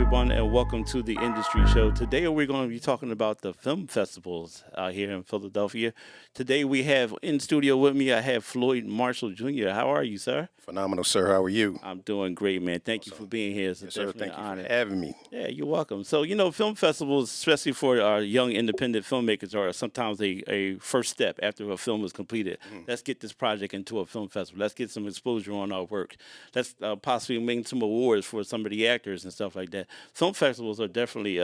everyone, and welcome to the Industry Show. Today, we're going to be talking about the film festivals out here in Philadelphia. Today, we have in studio with me, I have Floyd Marshall Jr. How are you, sir? Phenomenal, sir. How are you? I'm doing great, man. Thank you for being here. It's Yes, sir. definitely Thank an you honor. for having me. Yeah, you're welcome. So, film festivals, especially for our young independent filmmakers, are sometimes a first step after a film is completed. Let's get this project into a film festival. Let's get some exposure on our work. Let's possibly win some awards for some of the actors and stuff like that. Film festivals are definitely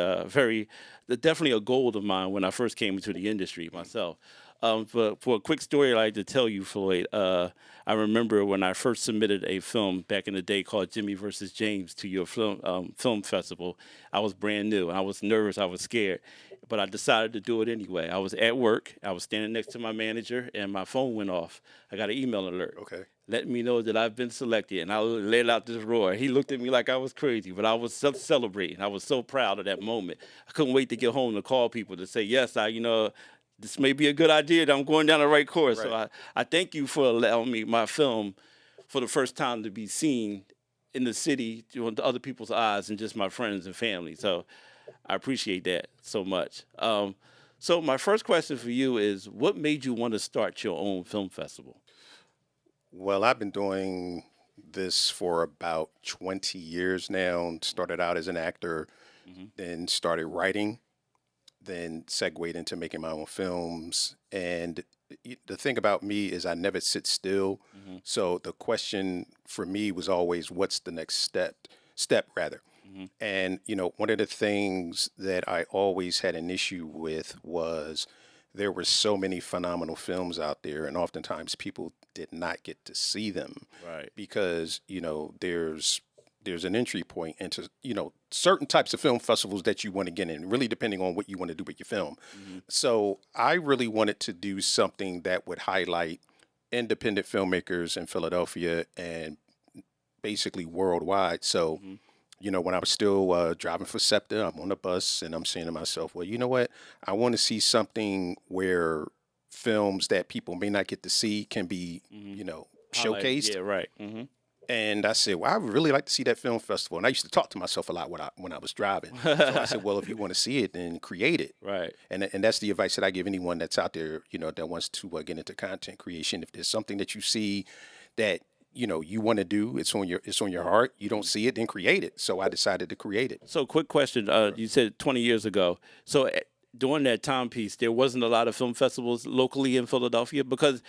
definitely a goal of mine when I first came into the industry myself. For a quick story I'd like to tell you, Floyd, I remember when I first submitted a film back in the day called Jimmy versus James to your film festival. I was brand new. I was nervous. I was scared. But I decided to do it anyway. I was at work. I was standing next to my manager, and my phone went off. I got an email alert. Okay. Letting me know that I've been selected, and I let out this roar. He looked at me like I was crazy, but I was celebrating. I was so proud of that moment. I couldn't wait to get home to call people to say, yes, this may be a good idea that I'm going down the right course. Right. So I thank you for allowing me my film for the first time to be seen in the city, to other people's eyes and just my friends and family. So I appreciate that so much. So my first question for you is, what made you want to start your own film festival? Well, I've been doing this for about 20 years now. Started out as an actor, then started writing, then segued into making my own films. And the thing about me is I never sit still. So the question for me was always, what's the next step rather. And, one of the things that I always had an issue with was there were so many phenomenal films out there, and oftentimes people did not get to see them. Right. Because, there's an entry point into, certain types of film festivals that you want to get in, really depending on what you want to do with your film. So I really wanted to do something that would highlight independent filmmakers in Philadelphia and basically worldwide. So, when I was still driving for SEPTA, I'm on a bus and I'm saying to myself, well, you know what? I want to see something where films that people may not get to see can be, showcased. Yeah, right. And I said, well, I would really like to see that film festival. And I used to talk to myself a lot when I was driving. So I said, well, if you want to see it, then create it. Right. And that's the advice that I give anyone that's out there, that wants to get into content creation. If there's something that you see that, you want to do, it's on your heart, you don't see it, then create it. So I decided to create it. So quick question. You said 20 years ago. So during that timepiece, there wasn't a lot of film festivals locally in Philadelphia because,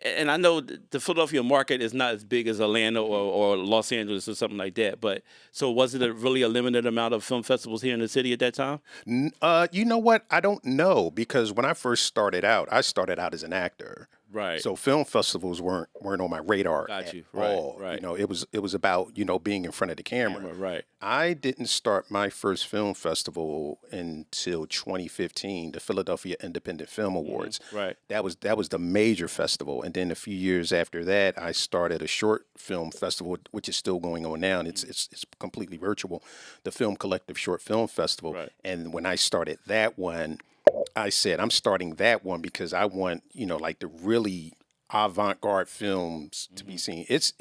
and I know the Philadelphia market is not as big as Atlanta or Los Angeles or something like that. But so was it really a limited amount of film festivals here in the city at that time? You know what? I don't know, because when I first started out, I started out as an actor. Right. So film festivals weren't on my radar Got at you. Right, all. right. It was about, being in front of the camera. Right. I didn't start my first film festival until 2015, the Philadelphia Independent Film Awards. Right. That was the major festival. And then a few years after that, I started a short film festival, which is still going on now, and it's completely virtual, the Film Collective Short Film Festival. Right. And when I started that one, I said, I'm starting that one because I want, like the really avant-garde films to be seen. It's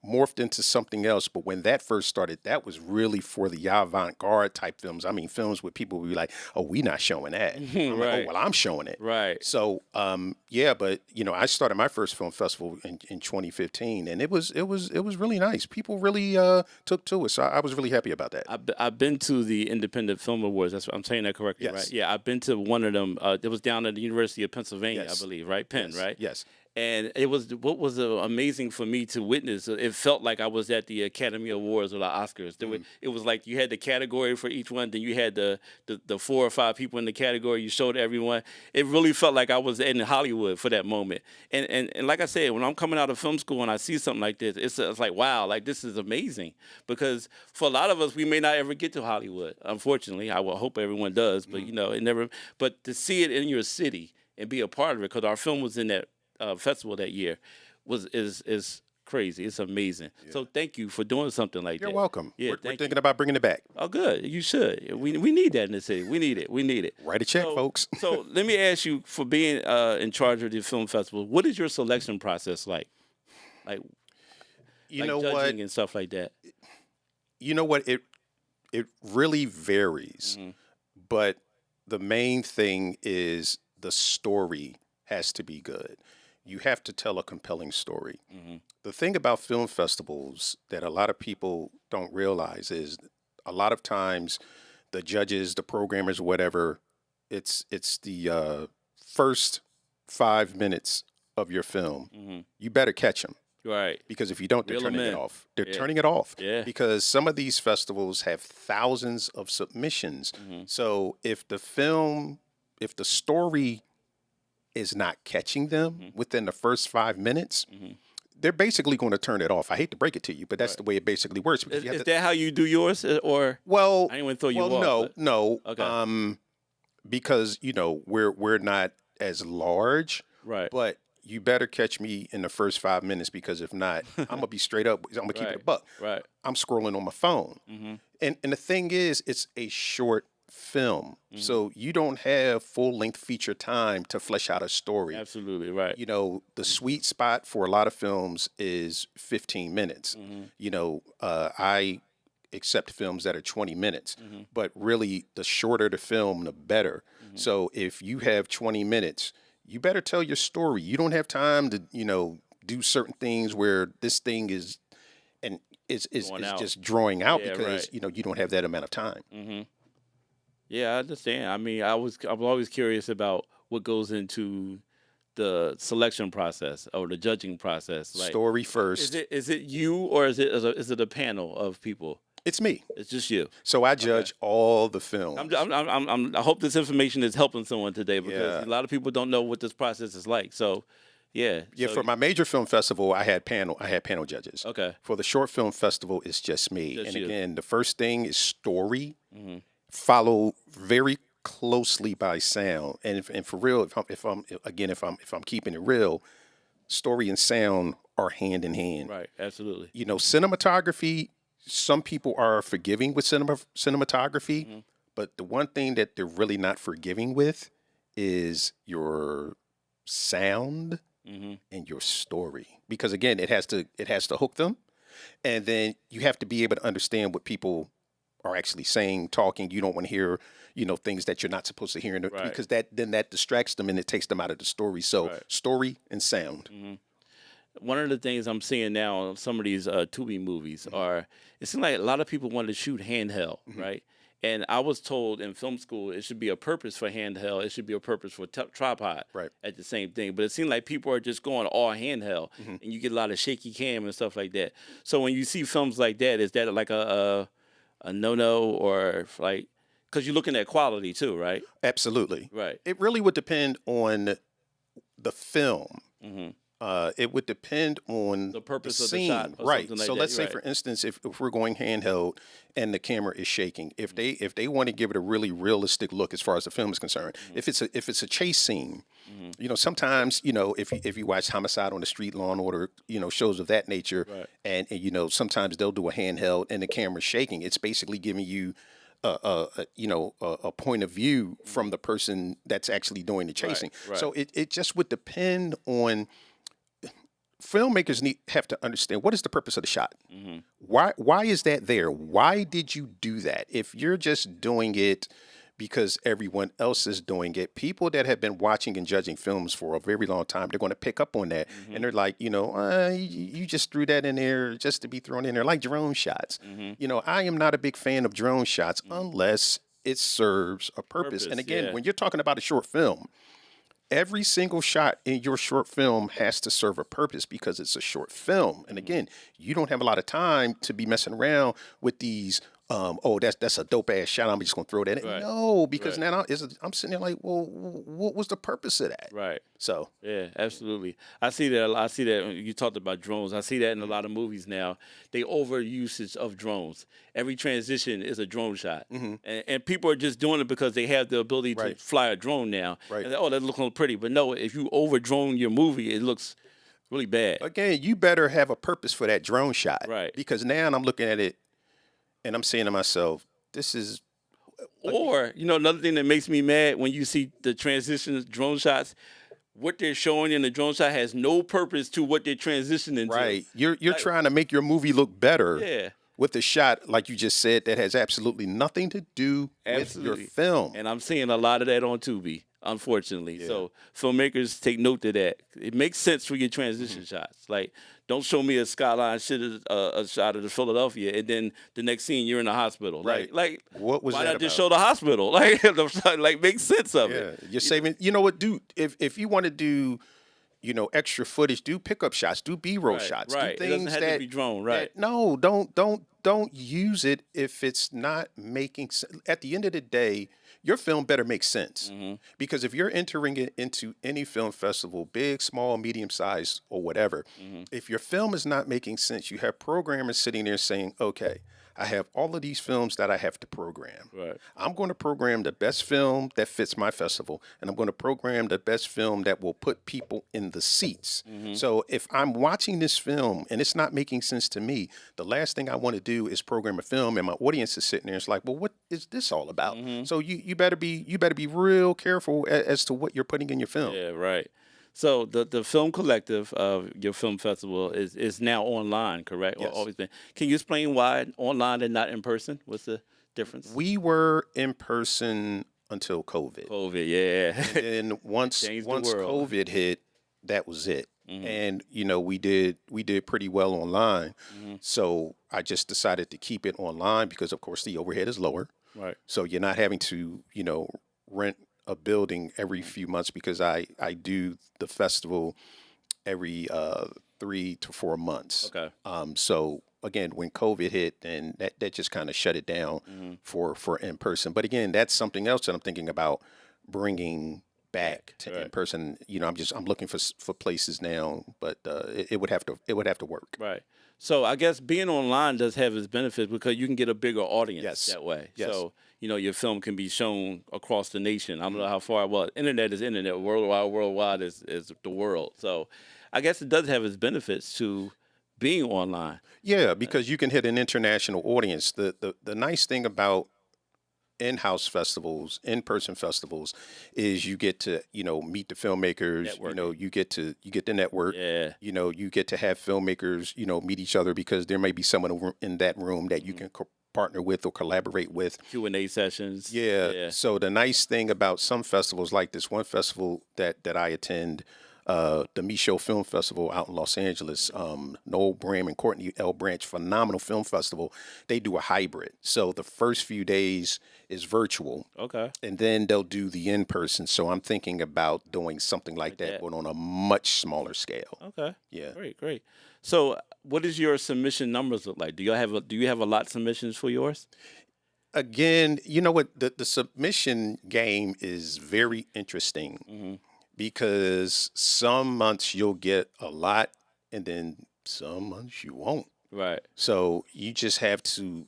morphed into something else. But when that first started, that was really for the avant-garde type films. I mean, films where people would be like, oh, we not showing that. I'm like, oh, well, I'm showing it. Right. So, but I started my first film festival in 2015, and it was really nice. People really took to it. So I was really happy about that. I've been to the Independent Film Awards. That's what I'm saying that correctly, Yes. right? Yeah, I've been to one of them. It was down at the University of Pennsylvania, Yes. I believe, right? Penn, Yes. right? Yes. And it was amazing for me to witness. It felt like I was at the Academy Awards or the Oscars. It was like you had the category for each one, then you had the 4 or 5 people in the category. You showed everyone. It really felt like I was in Hollywood for that moment. And like I said, when I'm coming out of film school and I see something like this, it's like, wow, like this is amazing. Because for a lot of us, we may not ever get to Hollywood. Unfortunately, I will hope everyone does, but it never. But to see it in your city and be a part of it, because our film was in that festival that year, is crazy. It's amazing. Yeah. So thank you for doing something like that. You're welcome. Yeah, we're thinking about bringing it back. Oh, good. You should. We need that in the city. We need it. Write a check, folks. So let me ask you, for being in charge of the film festival, what is your selection process like? Like you know judging what? and stuff like that. You know what? It really varies, but the main thing is the story has to be good. You have to tell a compelling story. The thing about film festivals that a lot of people don't realize is a lot of times the judges, the programmers, whatever, it's the first 5 minutes of your film. You better catch them. Right. Because if you don't, they're Reel 'em turning it in. off. They're Yeah. turning it off. Yeah. Because some of these festivals have thousands of submissions. So if the story is not catching them within the first 5 minutes, they're basically going to turn it off. I hate to break it to you, but that's the way it basically works. Because Is that how you do yours, or well, I didn't want to throw you well, off? no. Okay. Because we're not as large, Right. but you better catch me in the first 5 minutes, because if not, I'm gonna be straight up. I'm gonna keep it a buck. Right. I'm scrolling on my phone, and the thing is, it's a short film, so you don't have full length feature time to flesh out a story. Absolutely. Right. The sweet spot for a lot of films is 15 minutes. I accept films that are 20 minutes, but really the shorter the film, the better. So if you have 20 minutes, you better tell your story. You don't have time to, do certain things where this thing is Going out. just drawing out, Yeah, because, right. you don't have that amount of time. Yeah, I understand. I mean, I'm always curious about what goes into the selection process or the judging process. Like, Story first. is it you, or is it a panel of people? It's me. It's just you. So I judge all the films. I hope this information is helping someone today, because Yeah. a lot of people don't know what this process is like. So, yeah. Yeah, So- for my major film festival, I had panel judges. Okay. For the short film festival, it's just me. Just and you. again, the first thing is story, followed very closely by sound. And for real, if I'm keeping it real, story and sound are hand in hand. Right. Absolutely. Cinematography. Some people are forgiving with cinematography, but the one thing that they're really not forgiving with is your sound and your story, because again, it has to hook them, and then you have to be able to understand what people are actually saying, talking. You don't want to hear things that you're not supposed to hear, Right. because that distracts them and it takes them out of the story. So Right. story and sound. One of the things I'm seeing now on some of these Tubi movies are, it seems like a lot of people want to shoot handheld, right? And I was told in film school it should be a purpose for handheld. It should be a purpose for tripod. Right. At the same thing. But it seems like people are just going all handheld, and you get a lot of shaky cam and stuff like that. So when you see films like that, is that like a no-no, or like, because you're looking at quality too, right? Absolutely. Right. It really would depend on the film. It would depend on The purpose the of the scene, shot or right? something like So that, let's say, right. for instance, if we're going handheld and the camera is shaking, if they want to give it a really realistic look as far as the film is concerned, if it's a chase scene, sometimes if you watch Homicide on the Street, Law and Order, shows of that nature, Right. and sometimes they'll do a handheld and the camera's shaking. It's basically giving you a point of view from the person that's actually doing the chasing. right. So it just would depend on. Filmmakers have to understand, what is the purpose of the shot. Why is that there? Why did you do that? If you're just doing it because everyone else is doing it, people that have been watching and judging films for a very long time, they're going to pick up on that, and they're like, you just threw that in there just to be thrown in there, like drone shots. I am not a big fan of drone shots unless it serves a purpose. And again, yeah. when you're talking about a short film, every single shot in your short film has to serve a purpose, because it's a short film. And again, you don't have a lot of time to be messing around with these. That's a dope ass shot, I'm just gonna throw that in. Right. No, because Right. now I'm sitting there like, well, what was the purpose of that? Right. So Yeah, absolutely. I see that. I see that. You talked about drones. I see that in a lot of movies now. They over usage of drones. Every transition is a drone shot, and people are just doing it because they have the ability to Right. fly a drone now. Right. And, that looks pretty. But no, if you over drone your movie, it looks really bad. again, you better have a purpose for that drone shot, Right. Because now I'm looking at it and I'm saying to myself, this is Or another thing that makes me mad when you see the transitions drone shots. What they're showing in the drone shot has no purpose to what they're transitioning right. to. You're trying to make your movie look better. Yeah. with a shot, like you just said, that has absolutely nothing to do with your Absolutely. film. And I'm seeing a lot of that on Tubi, unfortunately. So filmmakers take note of that. It makes sense for your transition shots. Like, don't show me a skyline shit, a shot of the Philadelphia, and then the next scene you're in the hospital. Right. Like What was why that not just about? show the hospital? Like make sense of Yeah, it. you're saving. You know what, dude? If you want to do, extra footage, do pickup shots, do B-roll shots, do Right. It doesn't things have to be drone. Right. no, don't use it if it's not making sense. At the end of the day, your film better make sense. Because if you're entering it into any film festival, big, small, medium size, or whatever, if your film is not making sense, you have programmers sitting there saying, okay, I have all of these films that I have to program. Right. I'm going to program the best film that fits my festival, and I'm going to program the best film that will put people in the seats. So if I'm watching this film and it's not making sense to me, the last thing I want to do is program a film, and my audience is sitting there. It's like, well, what is this all about? So you better be real careful as to what you're putting in your film. Yeah. Right. So the film collective of your film festival is now online, correct? Yes. Or always been. Can you explain why online and not in person? What's the difference? We were in person until COVID. COVID, yeah. And once Changed the world. COVID hit, that was it. And we did pretty well online. So I just decided to keep it online because, of course, the overhead is lower. Right. So you're not having to rent a building every few months because I do the festival every 3 to 4 months. Okay. So again, when COVID hit, then that just kind of shut it down for in person. But again, that's something else that I'm thinking about bringing back to in person. I'm looking for places now, but it would have to work. Right. So I guess being online does have its benefits because you can get a bigger audience Yes. that way. Yes. So, your film can be shown across the nation. I don't know how far, well, internet is internet. Worldwide is the world. So I guess it does have its benefits to being online. Yeah, because you can hit an international audience. The nice thing about in-house festivals, in-person festivals, is you get to meet the filmmakers. Networking. You get to network. Yeah. You get to have filmmakers meet each other because there may be someone in that room that you can partner with or collaborate with. Q&A sessions. Yeah. So the nice thing about some festivals, like this one festival that I attend, the Micho Film Festival out in Los Angeles, Noel Bram and Courtney L. Branch, phenomenal film festival. They do a hybrid. So the first few days is virtual. Okay. And then they'll do the in-person. So I'm thinking about doing something like that, but on a much smaller scale. Okay. Yeah. Great. So what does your submission numbers look like? Do you have a lot of submissions for yours? Again, you know what? The submission game is very interesting because some months you'll get a lot and then some months you won't. Right. So you just have to,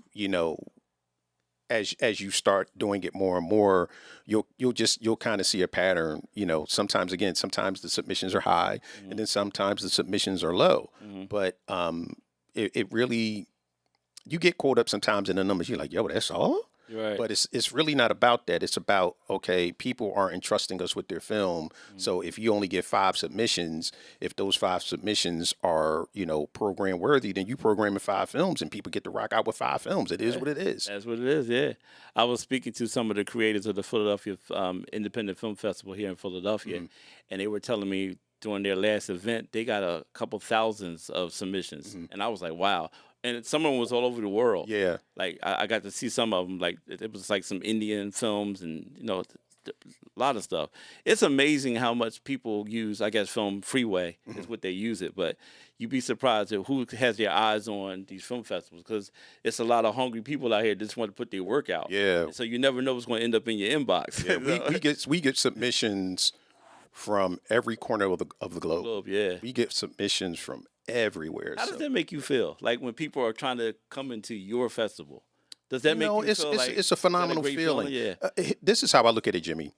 as you start doing it more and more, you'll kind of see a pattern. Sometimes the submissions are high, and then sometimes the submissions are low. But it really, you get caught up sometimes in the numbers. You're like, yo, that's all. Right. But it's really not about that. It's about, okay, people are entrusting us with their film. So if you only get 5 submissions, if those 5 submissions are, program worthy, then you program in 5 films and people get to rock out with 5 films. It is what it is. That's what it is, yeah. I was speaking to some of the creators of the Philadelphia Independent Film Festival here in Philadelphia, and they were telling me during their last event, they got a couple thousands of submissions. And I was like, wow. And some of them was all over the world. Yeah. Like, I got to see some of them. Like, it was like some Indian films and, a lot of stuff. It's amazing how much people use, I guess, Film Freeway is what they use it. But you'd be surprised at who has their eyes on these film festivals because it's a lot of hungry people out here that just want to put their work out. Yeah. So you never know what's going to end up in your inbox. Yeah, we get submissions from every corner of the globe. Yeah. We get submissions from everywhere. How does that make you feel? Like when people are trying to come into your festival, does that make you feel like it's a phenomenal great feeling? Yeah. This is how I look at it, Jimmy.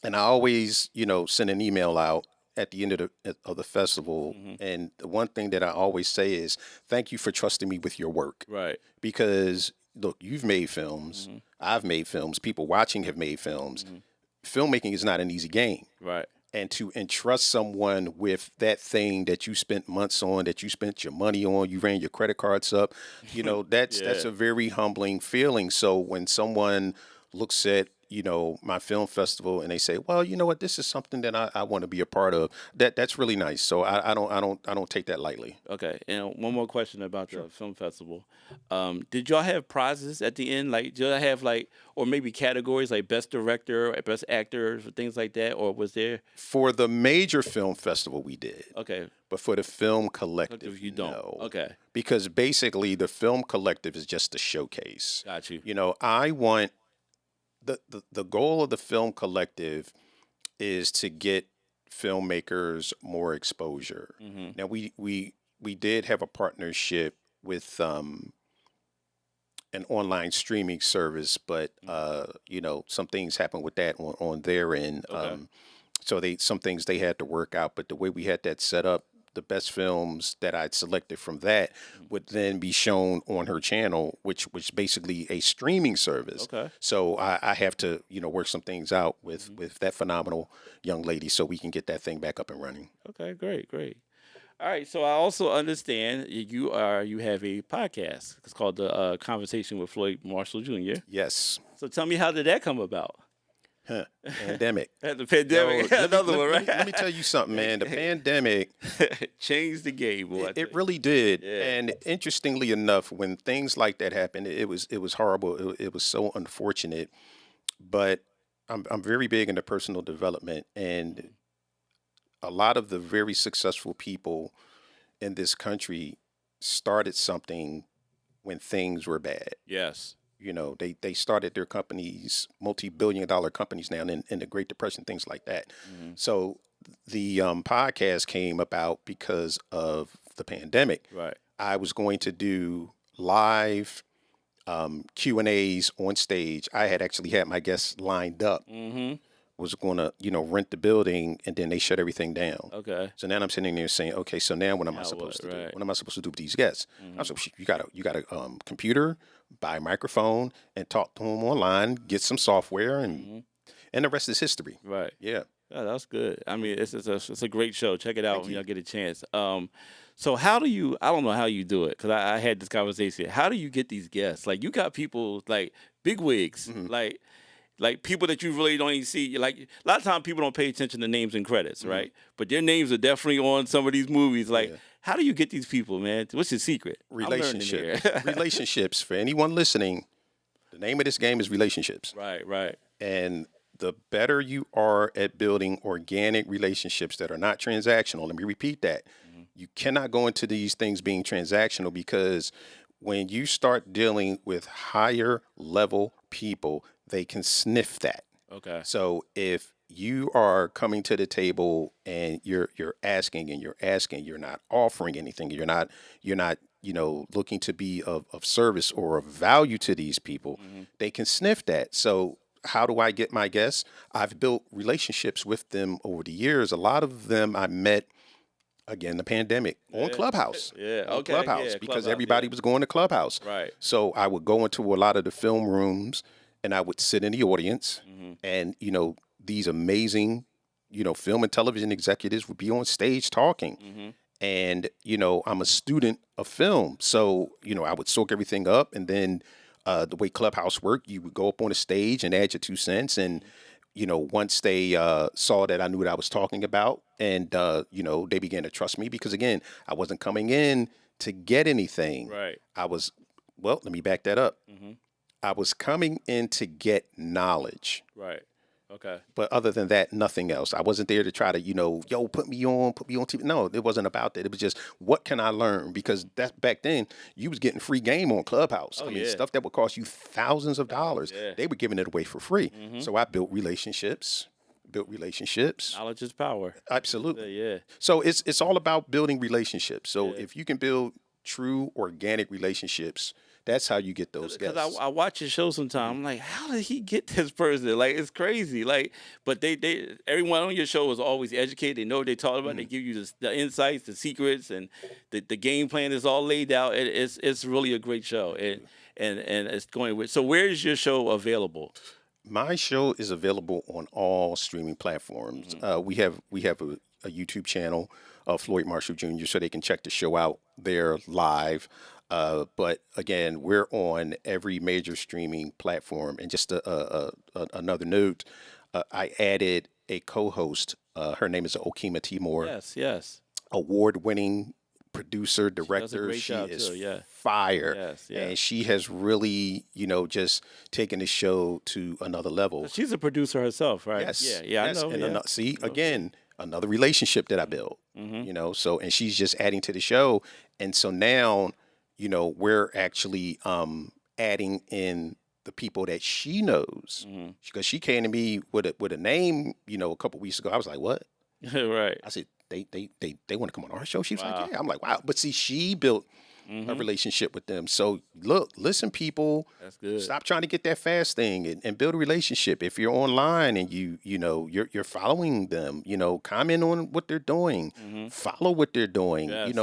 And I always, send an email out at the end of the festival. And the one thing that I always say is, thank you for trusting me with your work. Right. Because look, you've made films. I've made films. People watching have made films. Filmmaking is not an easy game. Right. and to entrust someone with that thing that you spent months on, that you spent your money on, you ran your credit cards up, that's Yeah. a very humbling feeling. So when someone looks at my film festival and they say, well, you know what, this is something that I want to be a part of, that's really nice. So I don't take that lightly. Okay, and one more question about the film festival. Did y'all have prizes at the end? Like, did y'all have like, or maybe categories like best director, or best actors, or things like that? Or was there? For the major film festival, we did. Okay, But for the film collective, if you don't, no. okay, Because basically, the film collective is just a showcase. got you. I want the goal of the film collective is to get filmmakers more exposure. Hmm. Now, we did have a partnership with an online streaming service, but some things happened with that on their end. Okay. So some things they had to work out. But the way we had that set up, the best films that I'd selected from that would then be shown on her channel, which was basically a streaming service. Okay. So I have to work some things out with that phenomenal young lady so we can get that thing back up and running. Okay, great, great. All right, so I also understand you have a podcast. It's called the Conversation with Floyd Marshall Jr. Yes. So tell me, how did that come about? Pandemic. The pandemic, Yo, another one, right? Let me tell you something, man. The pandemic, Changed the game, boy. it really did. Yeah. And interestingly enough, when things like that happened, it was horrible. It was so unfortunate. But I'm very big into personal development, and a lot of the very successful people in this country started something when things were bad. Yes. They started their companies, multi-billion-dollar companies now in the Great Depression, things like that. So the podcast came about because of the pandemic. Right. I was going to do live Q&As on stage. I had actually had my guests lined up. Mm-hmm. Was going to, rent the building, and then they shut everything down. Okay. So now I'm sitting there saying, okay, so now what am I Now supposed what? to do? Right. What am I supposed to do with these guests? I was like, you got a computer, buy a microphone, and talk to them online, get some software, and the rest is history. Right. Yeah. Yeah, that's good. I mean, it's a great show. Check it out Thank when you. y'all get a chance. So how do you? I don't know how you do it, because I had this conversation. How do you get these guests? Like, you got people like big wigs, like people that you really don't even see. Like, a lot of times people don't pay attention to names and credits, right? But their names are definitely on some of these movies. Like, how do you get these people, man? What's your secret? I'm learning here. Relationships. For anyone listening, the name of this game is relationships. Right, right. And the better you are at building organic relationships that are not transactional, let me repeat that. You cannot go into these things being transactional, because when you start dealing with higher level people, they can sniff that. Okay. So if you are coming to the table and you're asking and you're asking, you're not offering anything, you're not looking to be of service or of value to these people, they can sniff that. So how do I get my guests? I've built relationships with them over the years. A lot of them I met, again, the pandemic, on Clubhouse. Yeah, On okay, Clubhouse, yeah, because Clubhouse, everybody was going to Clubhouse. Right. So I would go into a lot of the film rooms and I would sit in the audience, and these amazing film and television executives would be on stage talking. And I'm a student of film, so I would soak everything up, and then the way Clubhouse worked, you would go up on a stage and add your 2 cents, and once they saw that I knew what I was talking about, and they began to trust me, because again, I wasn't coming in to get anything. Right. Let me back that up. I was coming in to get knowledge. Right. Okay. But other than that, nothing else. I wasn't there to try to, put me on TV. No, it wasn't about that. It was just, what can I learn? Because that back then, you was getting free game on Clubhouse. I mean, stuff that would cost you thousands of dollars. They were giving it away for free. So I built relationships. Knowledge is power. Absolutely. Yeah. So it's all about building relationships. So if you can build true organic relationships, that's how you get those guests. Because I watch your show sometimes. I'm like, how did he get this person? Like, it's crazy. Like, but they everyone on your show is always educated. They know what they talk about. They give you the insights, the secrets, and the game plan is all laid out. It's really a great show. And it's going with. So where is your show available? My show is available on all streaming platforms. We have a YouTube channel, Floyd Marshall Jr., so they can check the show out there live. But again, we're on every major streaming platform. And just another note, I added a co-host. Her name is Okima Timor, Yes, yes. award-winning producer, She does a director. great She job is too. Yeah. fire, Yes, and yes. she has really, just taken the show to another level. She's a producer herself, right? Yeah, Yes, yeah. I yes, know. and Yeah. see I know. again another relationship that I built. So and she's just adding to the show, and so now, we're actually adding in the people that she knows because she came to me with a name, a couple weeks ago. I was like, what? Right. I said, they want to come on our show. She was like, Wow. yeah. I'm like, wow. But see, she built a relationship with them. So look, listen, people, That's good. stop trying to get that fast thing and build a relationship. If you're online and you're following them, comment on what they're doing, follow what they're doing, Yes.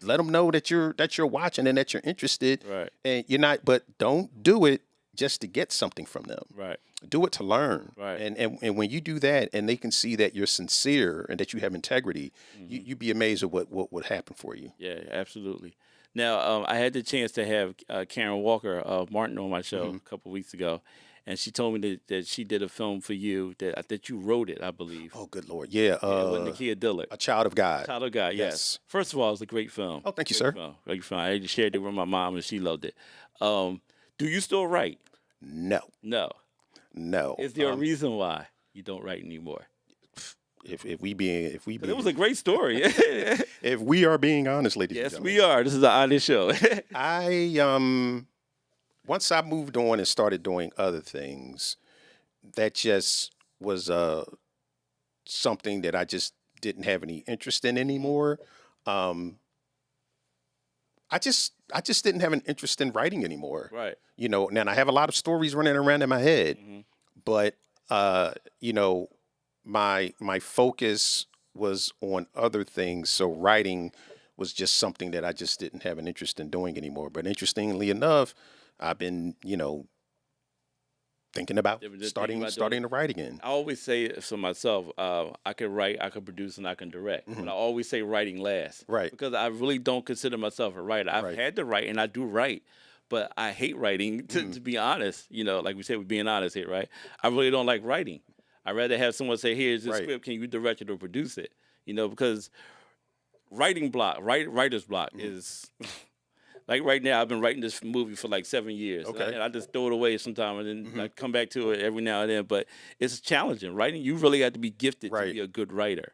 let them know that you're watching and that you're interested. Right. And you're not, but don't do it just to get something from them. Right. Do it to learn. Right. And when you do that and they can see that you're sincere and that you have integrity, you'd be amazed at what would happen for you. Yeah, absolutely. Now, I had the chance to have Karen Walker Martin on my show a couple weeks ago, and she told me that she did a film for you that you wrote it, I believe. Oh, good Lord. Yeah. With Nakia Dillard. A Child of God. Child of God, yes. Yes. First of all, it's a great film. Oh, thank you, Great sir. film. Great film. I shared it with my mom, and she loved it. Do you still write? No. No. Is there a reason why you don't write anymore? If we It was a great story. if we are being honest, ladies and Yes, gentlemen. we are. This is an honest show. I once I moved on and started doing other things, that just was something that I just didn't have any interest in anymore. I just didn't have an interest in writing anymore. Right. Now I have a lot of stories running around in my head, but my focus was on other things. So writing was just something that I just didn't have an interest in doing anymore. But interestingly enough, I've been, thinking about starting to write again. I always say for myself, I can write, I can produce, and I can direct. But I always say writing last. Right. Because I really don't consider myself a writer. I've Right. had to write, and I do write. But I hate writing, to be honest. Like we said, we're being honest here, right? I really don't like writing. I'd rather have someone say, here's the Right. script, can you direct it or produce it? Because writer's block is... Like right now, I've been writing this movie for like 7 years. Okay. And I just throw it away sometimes and then I come back to it every now and then. But it's challenging. Writing, you really have to be gifted Right. to be a good writer.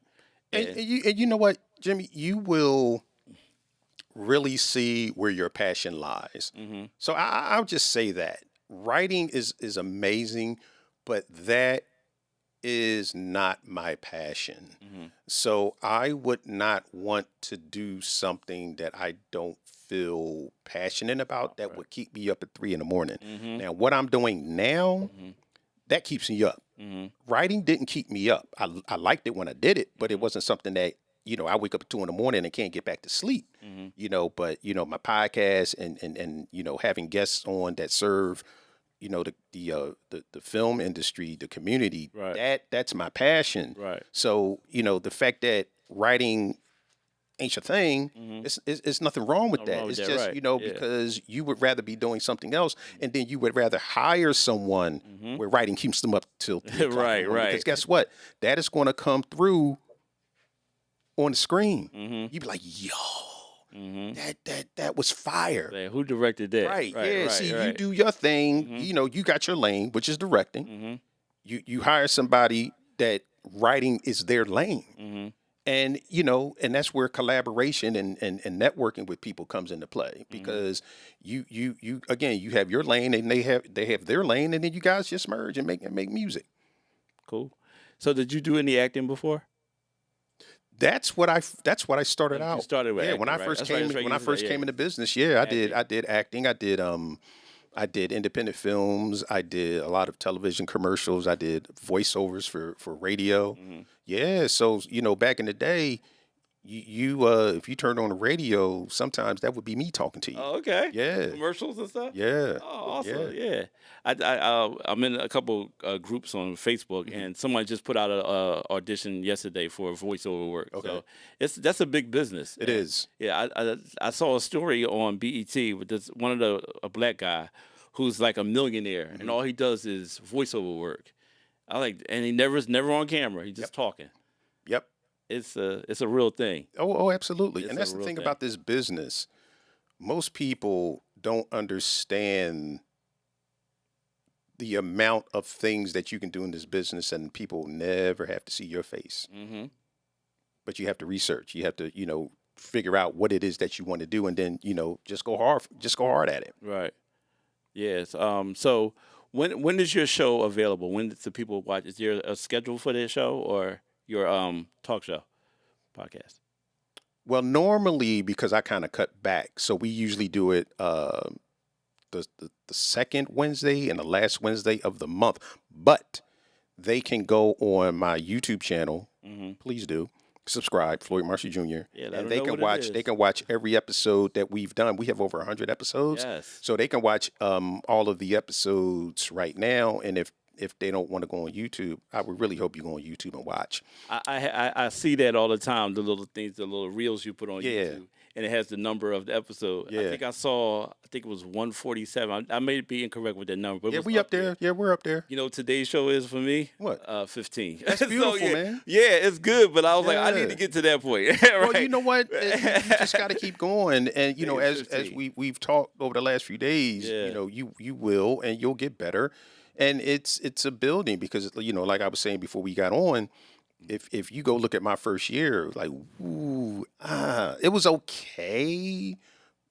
And you know what, Jimmy, you will really see where your passion lies. So I'll just say that writing is amazing, but that is not my passion. So I would not want to do something that I don't feel passionate about that would keep me up at 3 a.m. Now, what I'm doing now, that keeps me up. Writing didn't keep me up. I liked it when I did it, but it wasn't something that, I wake up at 2 a.m. and can't get back to sleep. But my podcast and having guests on that serve the film industry, the community, Right. that's my passion. Right. So, the fact that writing ain't your thing, it's nothing wrong with that. wrong with It's that, just, right. Yeah. because you would rather be doing something else, and then you would rather hire someone where writing keeps them up till 3 o'clock in the Right, morning. right. Because guess what? That is going to come through on the screen. You'd be like, yo, that was fire. Man, who directed that? Right. Right, Yeah. right, See, you right. do your thing. You got your lane, which is directing. You hire somebody that writing is their lane. And and that's where collaboration and networking with people comes into play, because you again, you have your lane and they have their lane, and then you guys just merge and make music. Cool. So did you do any acting before? That's what I started out. You started with acting, when I right? first That's right, came that's right, when you I said first that, came yeah. into business. Yeah, I did acting. I did independent films. I did a lot of television commercials. I did voiceovers for radio. Yeah, so back in the day, if you turned on the radio, sometimes that would be me talking to you. Oh, okay. Yeah. Commercials and stuff. Yeah. Oh, awesome. Yeah. Yeah. I'm in a couple groups on Facebook, and someone just put out a audition yesterday for voiceover work. Okay. So that's a big business. It is. Yeah. I saw a story on BET with this a black guy who's like a millionaire, and all he does is voiceover work. And he never on camera. He's just talking. Yep. It's a real thing. Oh, absolutely. It's And a that's the real thing thing. about this business. Most people don't understand the amount of things that you can do in this business, and people never have to see your face. Mm-hmm. But you have to research. You have to, figure out what it is that you want to do, and then, just go hard at it. Right. Yes. So when is your show available? When do people watch? Is there a schedule for this show or your talk show podcast? Well, normally, because I kind of cut back, so we usually do it the second Wednesday and the last Wednesday of the month. But they can go on my YouTube channel. Mm-hmm. Please do subscribe, Floyd Marshall Jr. Yeah, And they can watch. They can watch every episode that we've done. We have over 100 episodes. Yes. So they can watch all of the episodes right now. And if they don't want to go on YouTube, I would really hope you go on YouTube and watch. I see that all the time. The little things, the little reels you put on Yeah. YouTube, and it has the number of the episode. Yeah. I think it was 147. I may be incorrect with that number, but it Yeah, was we up there. Yeah, we're up there. You know, today's show is for me. What? 15. That's beautiful, yeah, man. Yeah, it's good, but I was like, I Yeah. need to get to that point. Right? Well, you know what? You just got to keep going, and Yeah, as 15. we've talked over the last few days, Yeah. you will, and you'll get better, and it's a building because like I was saying before we got on, if you go look at my first year, like it was okay,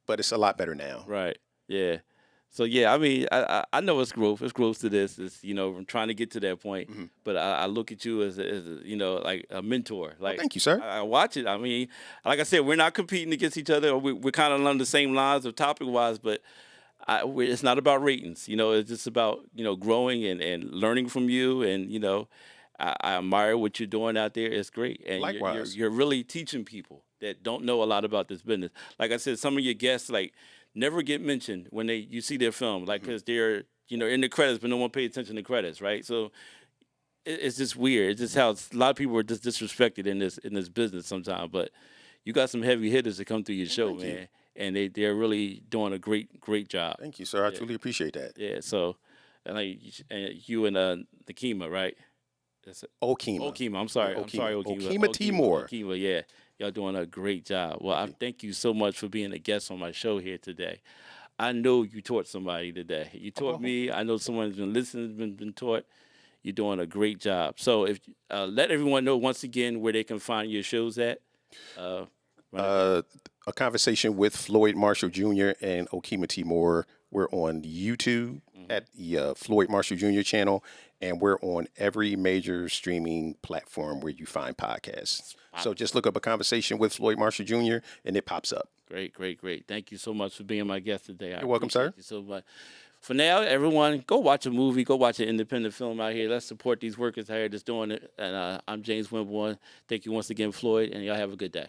but it's a lot better now. Right. Yeah. So yeah, I mean, I know it's growth. It's growth to this. It's I'm trying to get to that point. Mm-hmm. But I look at you as like a mentor. Like Thank you, sir. I watch it. I mean, like I said, we're not competing against each other. We're kind of along the same lines of topic wise, but it's not about ratings. It's just about growing and learning from you. And I admire what you're doing out there. It's great. And Likewise. you're really teaching people that don't know a lot about this business. Like I said, some of your guests never get mentioned when you see their film, because they're in the credits, but no one pays attention to credits, right? So it's just weird. It's just how a lot of people are just disrespected in this business sometimes. But you got some heavy hitters that come through your show, man, and they're really doing a great job. Thank you, sir. I truly appreciate that. Yeah. So and you and Nakima, right? Okima. Okima. I'm sorry. Okima. Okima. Okima Timor. Okima. Yeah. Y'all doing a great job. Well, I thank you so much for being a guest on my show here today. I know you taught somebody today. You taught me. I know someone's been listening, been taught. You're doing a great job. So if let everyone know once again where they can find your shows at. A conversation with Floyd Marshall Jr. and Okima Timor. We're on YouTube at the Floyd Marshall Jr. channel, and we're on every major streaming platform where you find podcasts. So just look up A Conversation with Floyd Marshall Jr. and it pops up. Great. Thank you so much for being my guest today. You're welcome, sir. You so much. For now, everyone, go watch a movie. Go watch an independent film out here. Let's support these workers out here that's doing it. And I'm James Winborn. Thank you once again, Floyd, and y'all have a good day.